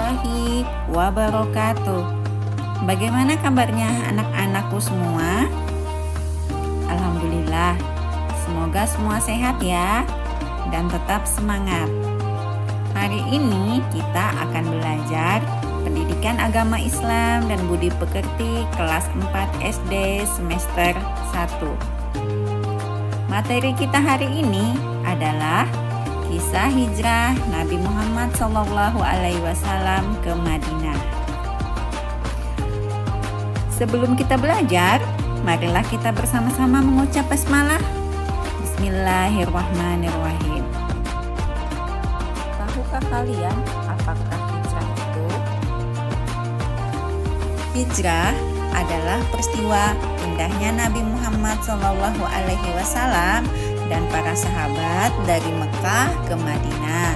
warahmatullahi wabarakatuh. Bagaimana kabarnya anak-anakku semua? Alhamdulillah, semoga semua sehat ya dan tetap semangat. Hari ini kita akan belajar pendidikan agama Islam dan budi pekerti kelas 4 SD semester 1. Materi kita hari ini adalah kisah hijrah Nabi Muhammad SAW ke Madinah. Sebelum kita belajar, marilah kita bersama-sama mengucap basmalah. Bismillahirrahmanirrahim. Tahukah kalian apakah hijrah itu? Hijrah adalah peristiwa pindahnya Nabi Muhammad SAW dan para sahabat dari Mekah ke Madinah.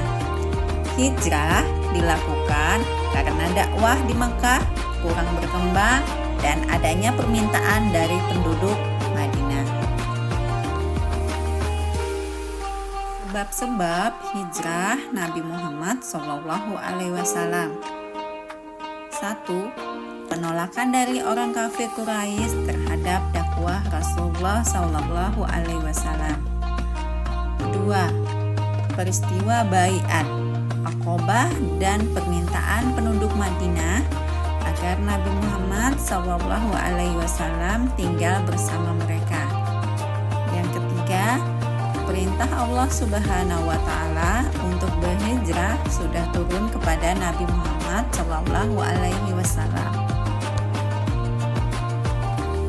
Hijrah dilakukan karena dakwah di Mekah kurang berkembang dan adanya permintaan dari penduduk Madinah. Sebab-sebab hijrah Nabi Muhammad SAW. 1. Penolakan dari orang kafir Quraisy terhadap dakwah Rasulullah SAW. 2. Peristiwa Baiat Aqobah dan permintaan penduduk Madinah agar Nabi Muhammad SAW tinggal bersama mereka. Yang ketiga, perintah Allah Subhanahu wa Ta'ala untuk berhijrah sudah turun kepada Nabi Muhammad SAW.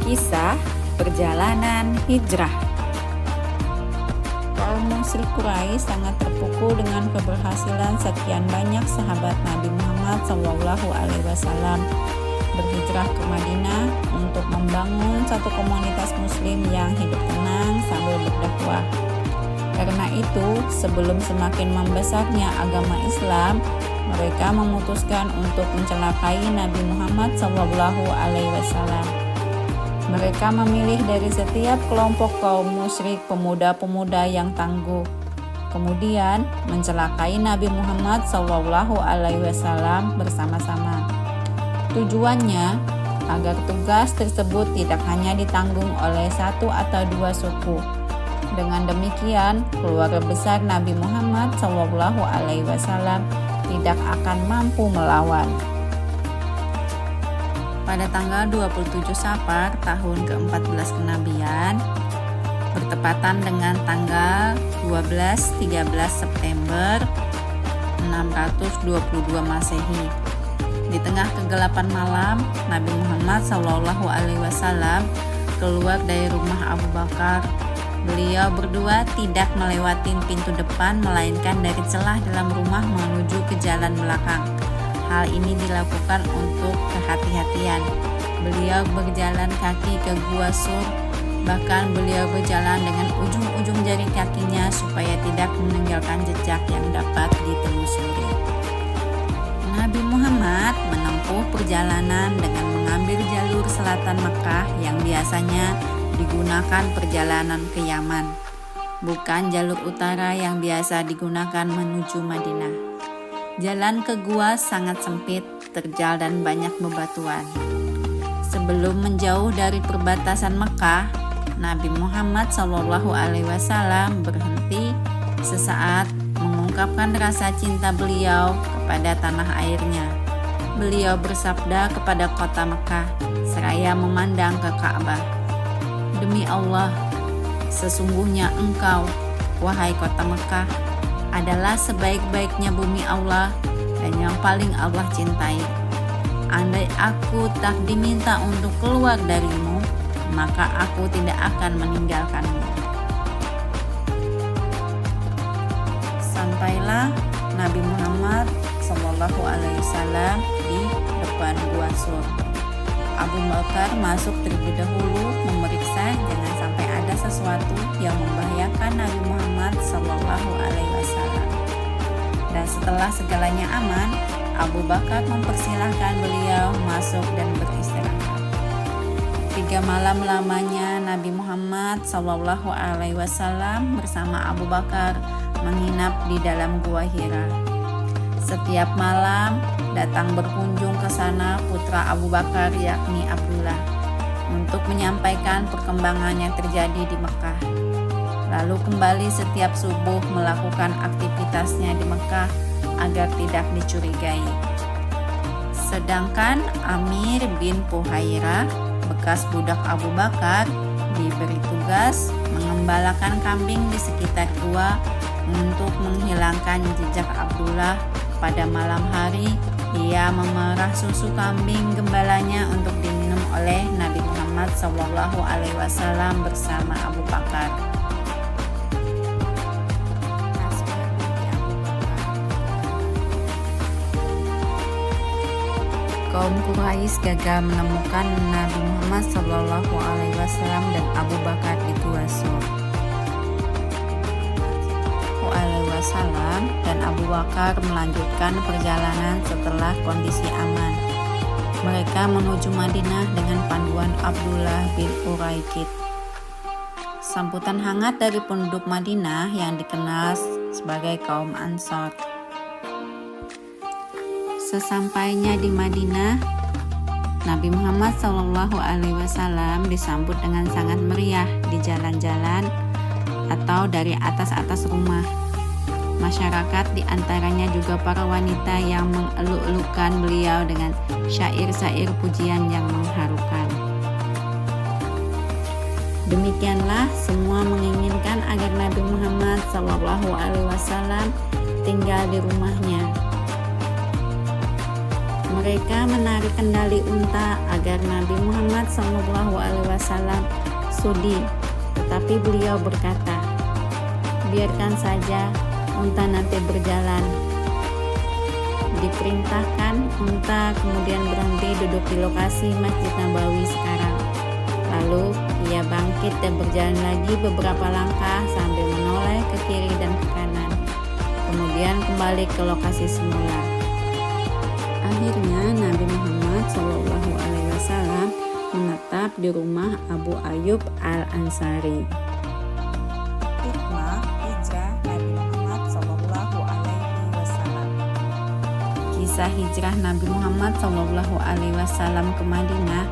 Kisah perjalanan hijrah. Kaum musyrik Quraisy sangat terpukul dengan keberhasilan sekian banyak sahabat Nabi Muhammad SAW berhijrah ke Madinah untuk membangun satu komunitas muslim yang hidup tenang sambil berdakwah. Karena itu, sebelum semakin membesarnya agama Islam, mereka memutuskan untuk mencelakai Nabi Muhammad SAW. Mereka memilih dari setiap kelompok kaum musyrik pemuda-pemuda yang tangguh, kemudian mencelakai Nabi Muhammad SAW bersama-sama. Tujuannya agar tugas tersebut tidak hanya ditanggung oleh satu atau dua suku. Dengan demikian, keluarga besar Nabi Muhammad SAW tidak akan mampu melawan. Pada tanggal 27 Safar tahun ke-14 kenabian, bertepatan dengan tanggal 12-13 September 622 Masehi. Di tengah kegelapan malam, Nabi Muhammad SAW keluar dari rumah Abu Bakar. Beliau berdua tidak melewati pintu depan, melainkan dari celah dalam rumah menuju ke jalan belakang. Hal ini dilakukan untuk kehati-hatian. Beliau berjalan kaki ke Gua Sur, bahkan beliau berjalan dengan ujung-ujung jari kakinya supaya tidak meninggalkan jejak yang dapat ditelusuri. Nabi Muhammad menempuh perjalanan dengan mengambil jalur selatan Mekah yang biasanya digunakan perjalanan ke Yaman, bukan jalur utara yang biasa digunakan menuju Madinah. Jalan ke gua sangat sempit, terjal dan banyak bebatuan. Sebelum menjauh dari perbatasan Mekah, Nabi Muhammad SAW berhenti sesaat mengungkapkan rasa cinta beliau kepada tanah airnya. Beliau bersabda kepada kota Mekah seraya memandang ke Ka'bah, "Demi Allah, sesungguhnya engkau, wahai kota Mekah, adalah sebaik-baiknya bumi Allah dan yang paling Allah cintai. Andai aku tak diminta untuk keluar darimu, maka aku tidak akan meninggalkanmu." Sampailah Nabi Muhammad SAW di depan Gua Sur. Abu Bakar masuk terlebih dahulu memeriksa jangan sampai ada sesuatu yang membahayakan Nabi Muhammad SAW. Dan setelah segalanya aman, Abu Bakar mempersilahkan beliau masuk dan beristirahat. 3 malam lamanya Nabi Muhammad SAW bersama Abu Bakar menginap di dalam Gua Hira. Setiap malam datang berkunjung ke sana putra Abu Bakar yakni Abdullah untuk menyampaikan perkembangan yang terjadi di Mekah. Lalu kembali setiap subuh melakukan aktivitasnya di Mekah agar tidak dicurigai. Sedangkan Amir bin Fuhairah, bekas budak Abu Bakar, diberi tugas mengembalakan kambing di sekitar gua untuk menghilangkan jejak Abdullah. Pada malam hari, ia memerah susu kambing gembalanya untuk diminum oleh Nabi Muhammad SAW bersama Abu Bakar. Kaum Quraisy gagal menemukan Nabi Muhammad SAW dan Abu Bakar di Gua Sur. Dan Abu Bakar melanjutkan perjalanan setelah kondisi aman. Mereka menuju Madinah dengan panduan Abdullah bin Uraikid. Sambutan hangat dari penduduk Madinah yang dikenal sebagai kaum Ansor. Sesampainya di Madinah, Nabi Muhammad SAW disambut dengan sangat meriah di jalan-jalan atau dari atas-atas rumah. Masyarakat diantaranya juga para wanita yang mengeluk-elukan beliau dengan syair-syair pujian yang mengharukan. Demikianlah semua menginginkan agar Nabi Muhammad SAW tinggal di rumahnya. Mereka menarik kendali unta agar Nabi Muhammad SAW sudi, tetapi beliau berkata, "Biarkan saja unta nanti berjalan." Diperintahkan unta kemudian berhenti duduk di lokasi Masjid Nabawi sekarang. Lalu ia bangkit dan berjalan lagi beberapa langkah sambil menoleh ke kiri dan ke kanan. Kemudian kembali ke lokasi semula. Akhirnya Nabi Muhammad SAW menetap di rumah Abu Ayyub Al-Ansari. Kisah hijrah Nabi Muhammad SAW ke Madinah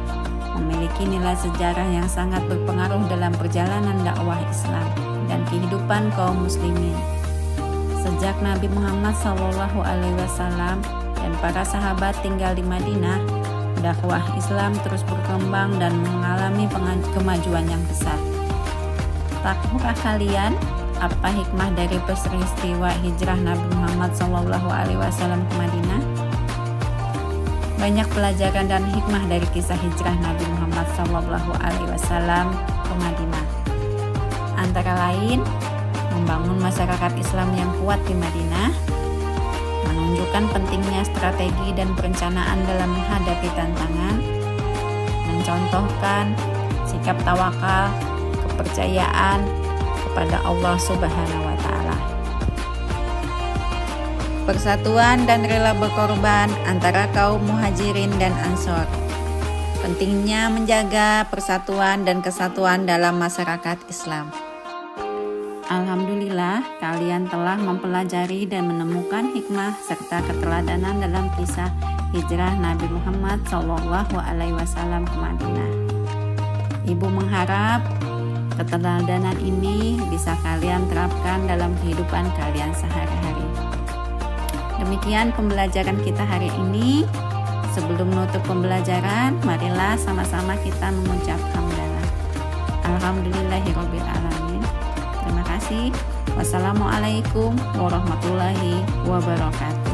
memiliki nilai sejarah yang sangat berpengaruh dalam perjalanan dakwah Islam dan kehidupan kaum muslimin. Sejak Nabi Muhammad SAW dan para sahabat tinggal di Madinah, dakwah Islam terus berkembang dan mengalami kemajuan yang besar. Tahukah kalian apa hikmah dari peristiwa hijrah Nabi Muhammad SAW ke Madinah? Banyak pelajaran dan hikmah dari kisah hijrah Nabi Muhammad SAW ke Madinah. Antara lain, membangun masyarakat Islam yang kuat di Madinah, menunjukkan pentingnya strategi dan perencanaan dalam menghadapi tantangan, mencontohkan sikap tawakal, kepercayaan kepada Allah Subhanahu wa Ta'ala. Persatuan dan rela berkorban antara kaum muhajirin dan ansor. Pentingnya menjaga persatuan dan kesatuan dalam masyarakat Islam. Alhamdulillah, kalian telah mempelajari dan menemukan hikmah serta keteladanan dalam kisah hijrah Nabi Muhammad SAW ke Madinah. Ibu mengharap keteladanan ini bisa kalian terapkan dalam kehidupan kalian sehari-hari. Demikian pembelajaran kita hari ini. Sebelum menutup pembelajaran, marilah sama-sama kita mengucap hamdalah. Alhamdulillahirabbil alamin. Terima kasih. Wassalamualaikum warahmatullahi wabarakatuh.